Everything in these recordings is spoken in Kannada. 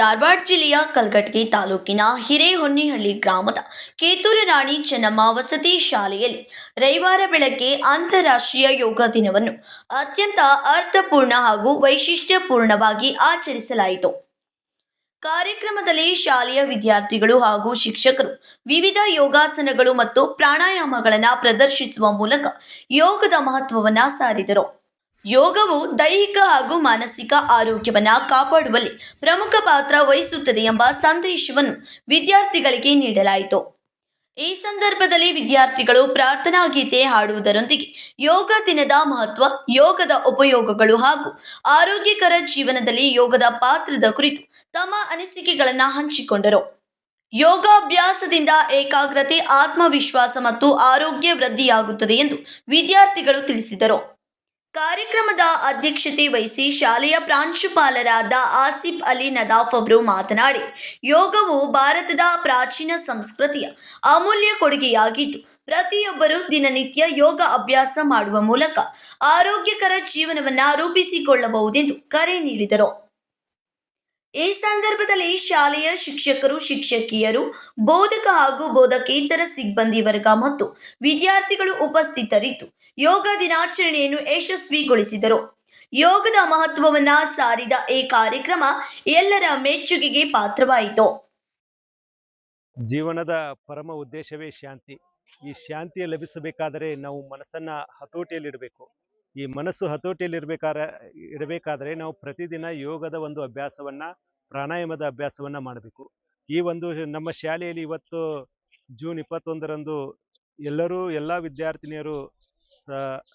ಧಾರವಾಡ ಜಿಲ್ಲೆಯ ಕಲಘಟಗಿ ತಾಲೂಕಿನ ಹಿರೇಹೊನ್ನಿಹಳ್ಳಿ ಗ್ರಾಮದ ಕೇತೂರು ರಾಣಿ ಚೆನ್ನಮ್ಮ ವಸತಿ ಶಾಲೆಯಲ್ಲಿ ರವಿವಾರ ಬೆಳಗ್ಗೆ ಅಂತಾರಾಷ್ಟ್ರೀಯ ಯೋಗ ದಿನವನ್ನು ಅತ್ಯಂತ ಅರ್ಥಪೂರ್ಣ ಹಾಗೂ ವೈಶಿಷ್ಟ್ಯಪೂರ್ಣವಾಗಿ ಆಚರಿಸಲಾಯಿತು. ಕಾರ್ಯಕ್ರಮದಲ್ಲಿ ಶಾಲೆಯ ವಿದ್ಯಾರ್ಥಿಗಳು ಹಾಗೂ ಶಿಕ್ಷಕರು ವಿವಿಧ ಯೋಗಾಸನಗಳು ಮತ್ತು ಪ್ರಾಣಾಯಾಮಗಳನ್ನು ಪ್ರದರ್ಶಿಸುವ ಮೂಲಕ ಯೋಗದ ಮಹತ್ವವನ್ನು ಸಾರಿದರು. ಯೋಗವು ದೈಹಿಕ ಹಾಗೂ ಮಾನಸಿಕ ಆರೋಗ್ಯವನ್ನು ಕಾಪಾಡುವಲ್ಲಿ ಪ್ರಮುಖ ಪಾತ್ರ ವಹಿಸುತ್ತದೆ ಎಂಬ ಸಂದೇಶವನ್ನು ವಿದ್ಯಾರ್ಥಿಗಳಿಗೆ ನೀಡಲಾಯಿತು. ಈ ಸಂದರ್ಭದಲ್ಲಿ ವಿದ್ಯಾರ್ಥಿಗಳು ಪ್ರಾರ್ಥನಾ ಗೀತೆ ಹಾಡುವುದರೊಂದಿಗೆ ಯೋಗ ದಿನದ ಮಹತ್ವ, ಯೋಗದ ಉಪಯೋಗಗಳು ಹಾಗೂ ಆರೋಗ್ಯಕರ ಜೀವನದಲ್ಲಿ ಯೋಗದ ಪಾತ್ರದ ಕುರಿತು ತಮ್ಮ ಅನಿಸಿಕೆಗಳನ್ನು ಹಂಚಿಕೊಂಡರು. ಯೋಗಾಭ್ಯಾಸದಿಂದ ಏಕಾಗ್ರತೆ, ಆತ್ಮವಿಶ್ವಾಸ ಮತ್ತು ಆರೋಗ್ಯ ವೃದ್ಧಿಯಾಗುತ್ತದೆ ಎಂದು ವಿದ್ಯಾರ್ಥಿಗಳು ತಿಳಿಸಿದರು. ಕಾರ್ಯಕ್ರಮದ ಅಧ್ಯಕ್ಷತೆ ವಹಿಸಿ ಶಾಲೆಯ ಪ್ರಾಂಶುಪಾಲರಾದ ಆಸಿಫ್ ಅಲಿ ನದಾಫ್ ಅವರು ಮಾತನಾಡಿ, ಯೋಗವು ಭಾರತದ ಪ್ರಾಚೀನ ಸಂಸ್ಕೃತಿಯ ಅಮೂಲ್ಯ ಕೊಡುಗೆಯಾಗಿದ್ದು, ಪ್ರತಿಯೊಬ್ಬರೂ ದಿನನಿತ್ಯ ಯೋಗ ಅಭ್ಯಾಸ ಮಾಡುವ ಮೂಲಕ ಆರೋಗ್ಯಕರ ಜೀವನವನ್ನು ರೂಪಿಸಿಕೊಳ್ಳಬಹುದೆಂದು ಕರೆ ನೀಡಿದರು. ಈ ಸಂದರ್ಭದಲ್ಲಿ ಶಾಲೆಯ ಶಿಕ್ಷಕರು, ಶಿಕ್ಷಕಿಯರು, ಬೋಧಕ ಹಾಗೂ ಬೋಧಕೇತರ ಸಿಬ್ಬಂದಿ ವರ್ಗ ಮತ್ತು ವಿದ್ಯಾರ್ಥಿಗಳು ಉಪಸ್ಥಿತರಿದ್ದು ಯೋಗ ದಿನಾಚರಣೆಯನ್ನು ಯಶಸ್ವಿಗೊಳಿಸಿದರು. ಯೋಗದ ಮಹತ್ವವನ್ನು ಸಾರಿದ ಈ ಕಾರ್ಯಕ್ರಮ ಎಲ್ಲರ ಮೆಚ್ಚುಗೆಗೆ ಪಾತ್ರವಾಯಿತು. ಜೀವನದ ಪರಮ ಉದ್ದೇಶವೇ ಶಾಂತಿ. ಈ ಶಾಂತಿ ಲಭಿಸಬೇಕಾದರೆ ನಾವು ಮನಸ್ಸನ್ನು ಹತೋಟಿಯಲ್ಲಿಡಬೇಕು. ಈ ಮನಸ್ಸು ಇರಬೇಕಾದ್ರೆ ನಾವು ಪ್ರತಿದಿನ ಯೋಗದ ಒಂದು ಅಭ್ಯಾಸವನ್ನು, ಪ್ರಾಣಾಯಾಮದ ಅಭ್ಯಾಸವನ್ನು ಮಾಡಬೇಕು. ಈ ಒಂದು ನಮ್ಮ ಶಾಲೆಯಲ್ಲಿ ಇವತ್ತು ಜೂನ್ 21ರಂದು ಎಲ್ಲ ವಿದ್ಯಾರ್ಥಿನಿಯರು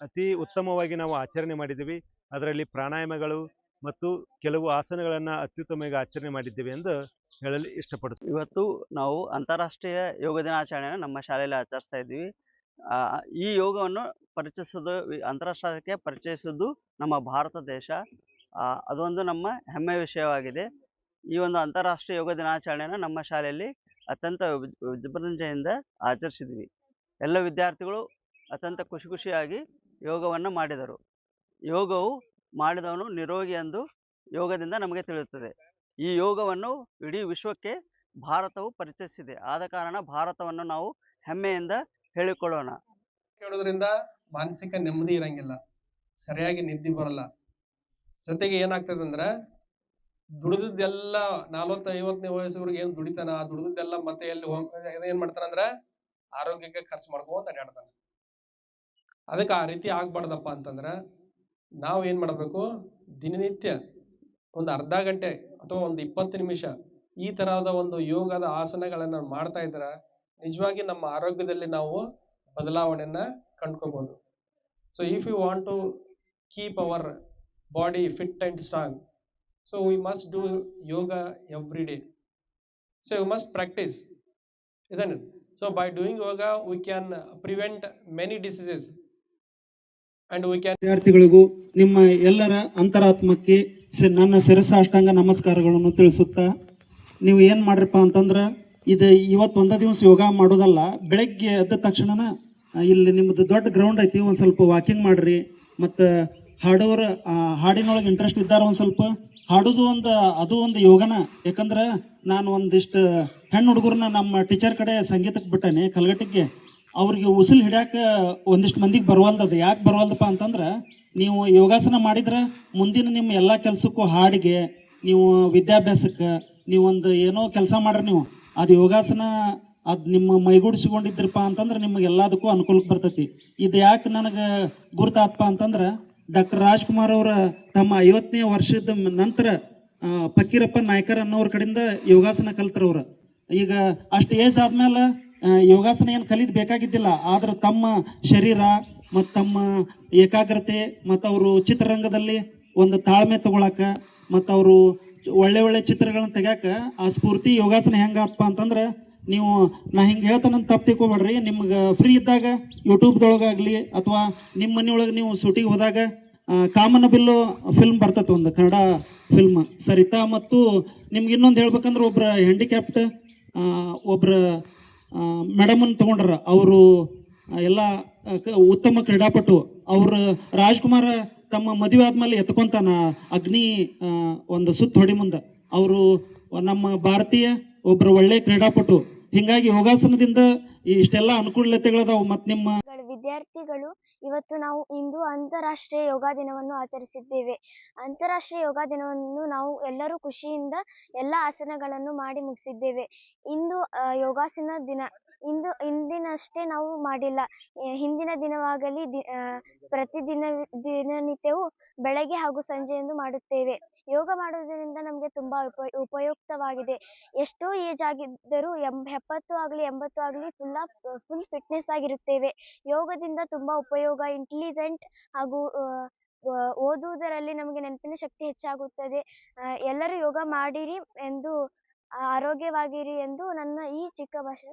ಅತಿ ಉತ್ತಮವಾಗಿ ನಾವು ಆಚರಣೆ ಮಾಡಿದ್ದೀವಿ. ಅದರಲ್ಲಿ ಪ್ರಾಣಾಯಾಮಗಳು ಮತ್ತು ಕೆಲವು ಆಸನಗಳನ್ನು ಅತ್ಯುತ್ತಮವಾಗಿ ಆಚರಣೆ ಮಾಡಿದ್ದೇವೆ ಎಂದು ಹೇಳಲು ಇಷ್ಟಪಡ್ತೀವಿ. ಇವತ್ತು ನಾವು ಅಂತಾರಾಷ್ಟ್ರೀಯ ಯೋಗ ದಿನಾಚರಣೆಯನ್ನು ನಮ್ಮ ಶಾಲೆಯಲ್ಲಿ ಆಚರಿಸ್ತಾ ಇದ್ದೀವಿ. ಈ ಯೋಗವನ್ನು ಅಂತಾರಾಷ್ಟ್ರೀಯಕ್ಕೆ ಪರಿಚಯಿಸುವುದು ನಮ್ಮ ಭಾರತ ದೇಶ. ಅದೊಂದು ನಮ್ಮ ಹೆಮ್ಮೆಯ ವಿಷಯವಾಗಿದೆ. ಈ ಒಂದು ಅಂತಾರಾಷ್ಟ್ರೀಯ ಯೋಗ ದಿನಾಚರಣೆಯನ್ನು ನಮ್ಮ ಶಾಲೆಯಲ್ಲಿ ಅತ್ಯಂತ ವಿಜೃಂಭಣೆಯಿಂದ ಆಚರಿಸಿದ್ವಿ. ಎಲ್ಲ ವಿದ್ಯಾರ್ಥಿಗಳು ಅತ್ಯಂತ ಖುಷಿಯಾಗಿ ಯೋಗವನ್ನು ಮಾಡಿದರು. ಯೋಗವು ಮಾಡಿದವನು ನಿರೋಗಿ ಎಂದು ಯೋಗದಿಂದ ನಮಗೆ ತಿಳಿಯುತ್ತದೆ. ಈ ಯೋಗವನ್ನು ಇಡೀ ವಿಶ್ವಕ್ಕೆ ಭಾರತವು ಪರಿಚಯಿಸಿದೆ. ಆದ ಕಾರಣ ಭಾರತವನ್ನು ನಾವು ಹೆಮ್ಮೆಯಿಂದ ಹೇಳಿಕೊಳ್ಳೋಣ. ಕೇಳೋದ್ರಿಂದ ಮಾನಸಿಕ ನೆಮ್ಮದಿ ಇರಂಗಿಲ್ಲ, ಸರಿಯಾಗಿ ನಿದ್ದೆ ಬರಲ್ಲ. ಜೊತೆಗೆ ಏನಾಗ್ತದೆ ಅಂದ್ರೆ ದುಡಿದೆಲ್ಲ 40-50ನೇ ವಯಸ್ಸವರೆಗೆ ಏನ್ ದುಡಿತಾನ, ಆ ದುಡಿದೆಲ್ಲ ಮತ್ತೆ ಎಲ್ಲಿ ಏನ್ ಮಾಡ್ತಾನಂದ್ರ ಆರೋಗ್ಯಕ್ಕೆ ಖರ್ಚು ಮಾಡ್ಕೊಂತ ಅಡ್ಯಾಡ್ತಾನ. ಅದಕ್ಕೆ ಆ ರೀತಿ ಆಗ್ಬಾರ್ದಪ್ಪ ಅಂತಂದ್ರ ನಾವು ಏನ್ ಮಾಡ್ಬೇಕು, ದಿನನಿತ್ಯ ಒಂದು ಅರ್ಧ ಗಂಟೆ ಅಥವಾ ಒಂದು 20 ನಿಮಿಷ ಈ ತರಹದ ಒಂದು ಯೋಗದ ಆಸನಗಳನ್ನ ಮಾಡ್ತಾ ಇದ್ರ ನಿಜವಾಗಿ ನಮ್ಮ ಆರೋಗ್ಯದಲ್ಲಿ ನಾವು ಬದಲಾವಣೆಯನ್ನ ಕಂಡ್ಕೋಬಹುದು. So if you want to keep our body fit and strong, so we must do yoga every day. So you must practice, isn't it? So by doing yoga we can prevent many diseases and we can. ವಿದ್ಯಾರ್ಥಿಗಳಿಗೂ ನಿಮ್ಮ ಎಲ್ಲರ ಅಂತರಾತ್ಮಕ್ಕೆ ನನ್ನ ಶಿರಸಾಷ್ಟಾಂಗ ನಮಸ್ಕಾರಗಳನ್ನು ತಿಳಿಸುತ್ತಾ, ನೀವು ಏನು ಮಾಡ್ರಪ್ಪ ಅಂತಂದ್ರೆ ಇದು ಇವತ್ತು ಒಂದೇ ದಿವಸ ಯೋಗ ಮಾಡೋದಲ್ಲ. ಬೆಳಗ್ಗೆ ಎದ್ದ ತಕ್ಷಣ ಇಲ್ಲಿ ನಿಮ್ಮದು ದೊಡ್ಡ ಗ್ರೌಂಡ್ ಐತಿ, ಒಂದು ಸ್ವಲ್ಪ ವಾಕಿಂಗ್ ಮಾಡ್ರಿ. ಮತ್ತು ಹಾಡಿನೊಳಗೆ ಇಂಟ್ರೆಸ್ಟ್ ಇದ್ದಾರೆ ಒಂದು ಸ್ವಲ್ಪ ಹಾಡೋದು ಅದು ಒಂದು ಯೋಗನ. ಯಾಕಂದ್ರೆ ನಾನು ಒಂದಿಷ್ಟು ಹೆಣ್ಣು ಹುಡುಗರನ್ನ ನಮ್ಮ ಟೀಚರ್ ಕಡೆ ಸಂಗೀತಕ್ಕೆ ಬಿಟ್ಟೇನೆ ಕಲಘಟಗಿಗೆ. ಅವ್ರಿಗೆ ಉಸಿಲ್ ಹಿಡ್ಯಾಕ ಒಂದಿಷ್ಟು ಮಂದಿಗೆ ಬರವಲ್ದದು. ಯಾಕೆ ಬರವಲ್ದಪ್ಪ ಅಂತಂದ್ರೆ, ನೀವು ಯೋಗಾಸನ ಮಾಡಿದ್ರೆ ಮುಂದಿನ ನಿಮ್ಮ ಎಲ್ಲ ಕೆಲಸಕ್ಕೂ, ಹಾಡಿಗೆ, ನೀವು ವಿದ್ಯಾಭ್ಯಾಸಕ್ಕೆ, ನೀವೊಂದು ಏನೋ ಕೆಲಸ ಮಾಡ್ರಿ, ನೀವು ಅದು ಯೋಗಾಸನ ಅದು ನಿಮ್ಮ ಮೈಗೂಡಿಸಿಕೊಂಡಿದ್ರಪ್ಪ ಅಂತಂದ್ರೆ ನಿಮಗೆ ಎಲ್ಲದಕ್ಕೂ ಅನುಕೂಲಕ್ಕೆ ಬರ್ತೈತಿ. ಇದು ಯಾಕೆ ನನಗೆ ಗುರುತಾತ್ಪ ಅಂತಂದ್ರೆ, ಡಾಕ್ಟರ್ ರಾಜ್ಕುಮಾರ್ ಅವರ ತಮ್ಮ 50ನೇ ವರ್ಷದ ನಂತರ ಫಕೀರಪ್ಪ ನಾಯ್ಕರ್ ಅನ್ನೋರ ಕಡೆಯಿಂದ ಯೋಗಾಸನ ಕಲ್ತರವ್ರು. ಈಗ ಅಷ್ಟು ಏಜ್ ಆದ್ಮೇಲೆ ಯೋಗಾಸನ ಏನು ಕಲಿದು ಬೇಕಾಗಿದ್ದಿಲ್ಲ. ಆದ್ರೆ ತಮ್ಮ ಶರೀರ ಮತ್ತು ತಮ್ಮ ಏಕಾಗ್ರತೆ ಮತ್ತು ಅವರು ಚಿತ್ರರಂಗದಲ್ಲಿ ಒಂದು ತಾಳ್ಮೆ ತಗೊಳಕ ಮತ್ತು ಅವರು ಒಳ್ಳೆ ಚಿತ್ರಗಳನ್ನ ತೆಗ್ಯಾಕ ಆ ಸ್ಫೂರ್ತಿ ಯೋಗಾಸನ ಹೆಂಗಪ್ಪ ಅಂತಂದ್ರೆ, ನೀವು ನಾ ಹಿಂಗೆ ಹೇಳ್ತಾನಂತ ತಪ್ಪು ತಿಳ್ಕೊಬೇಡ್ರಿ. ನಿಮ್ಗೆ ಫ್ರೀ ಇದ್ದಾಗ ಯೂಟ್ಯೂಬ್ದೊಳಗಾಗಲಿ ಅಥವಾ ನಿಮ್ಮ ಮನೆಯೊಳಗೆ ನೀವು ಶೂಟಿಂಗ್ ಹೋದಾಗ ಕಾಮನ ಬಿಲ್ಲು ಫಿಲ್ಮ್ ಬರ್ತೈತೆ, ಒಂದು ಕನ್ನಡ ಫಿಲ್ಮ್ ಸರಿತಾ. ಮತ್ತು ನಿಮ್ಗೆ ಇನ್ನೊಂದು ಹೇಳ್ಬೇಕಂದ್ರೆ, ಒಬ್ಬರ ಹ್ಯಾಂಡಿಕ್ಯಾಪ್ಟ್ ಒಬ್ಬರ ಮೇಡಮನ್ನು ತೊಗೊಂಡ್ರ. ಅವರು ಎಲ್ಲ ಉತ್ತಮ ಕ್ರೀಡಾಪಟು. ಅವರು ರಾಜ್ಕುಮಾರ ತಮ್ಮ ಮದುವೆ ಆದ್ಮೇಲೆ ಎತ್ಕೊಂತಾನ ಅಗ್ನಿ ಒಂದು ಸುತ್ತ ಹೊಡಿ ಮುಂದೆ. ಅವರು ನಮ್ಮ ಭಾರತೀಯ ಒಬ್ಬರು ಒಳ್ಳೆ ಕ್ರೀಡಾಪಟು. ಹಿಂಗಾಗಿ ಯೋಗಾಸನದಿಂದ ಇಷ್ಟೆಲ್ಲ ಅನುಕೂಲತೆಗಳದಾವು. ಮತ್ತು ನಿಮ್ಮ ವಿದ್ಯಾರ್ಥಿಗಳು ಇವತ್ತು ನಾವು ಇಂದು ಅಂತಾರಾಷ್ಟ್ರೀಯ ಯೋಗ ದಿನವನ್ನು ಆಚರಿಸಿದ್ದೇವೆ. ಅಂತಾರಾಷ್ಟ್ರೀಯ ಯೋಗ ದಿನವನ್ನು ನಾವು ಎಲ್ಲರೂ ಖುಷಿಯಿಂದ ಎಲ್ಲ ಆಸನಗಳನ್ನು ಮಾಡಿ ಮುಗಿಸಿದ್ದೇವೆ. ಇಂದು ಯೋಗಾಸನ ದಿನ. ಇಂದಿನಷ್ಟೇ ನಾವು ಮಾಡಿಲ್ಲ, ಹಿಂದಿನ ದಿನವಾಗಲಿ ದಿನನಿತ್ಯವೂ ಬೆಳಗ್ಗೆ ಹಾಗೂ ಸಂಜೆಯೆಂದು ಮಾಡುತ್ತೇವೆ. ಯೋಗ ಮಾಡುವುದರಿಂದ ನಮಗೆ ತುಂಬಾ ಉಪಯುಕ್ತವಾಗಿದೆ. ಎಷ್ಟೋ ಏಜ್ ಆಗಿದ್ದರೂ 70 ಆಗಲಿ 80 ಆಗಲಿ ಫುಲ್ ಫಿಟ್ನೆಸ್ ಆಗಿರುತ್ತೇವೆ. ಯೋಗದಿಂದ ತುಂಬಾ ಉಪಯೋಗ, ಇಂಟೆಲಿಜೆಂಟ್ ಹಾಗೂ ಓದುವುದರಲ್ಲಿ ನಮಗೆ ನೆನಪಿನ ಶಕ್ತಿ ಹೆಚ್ಚಾಗುತ್ತದೆ. ಎಲ್ಲರೂ ಯೋಗ ಮಾಡಿರಿ ಎಂದು, ಆರೋಗ್ಯವಾಗಿರಿ ಎಂದು ನನ್ನ ಈ ಚಿಕ್ಕ ಭಾಷಣ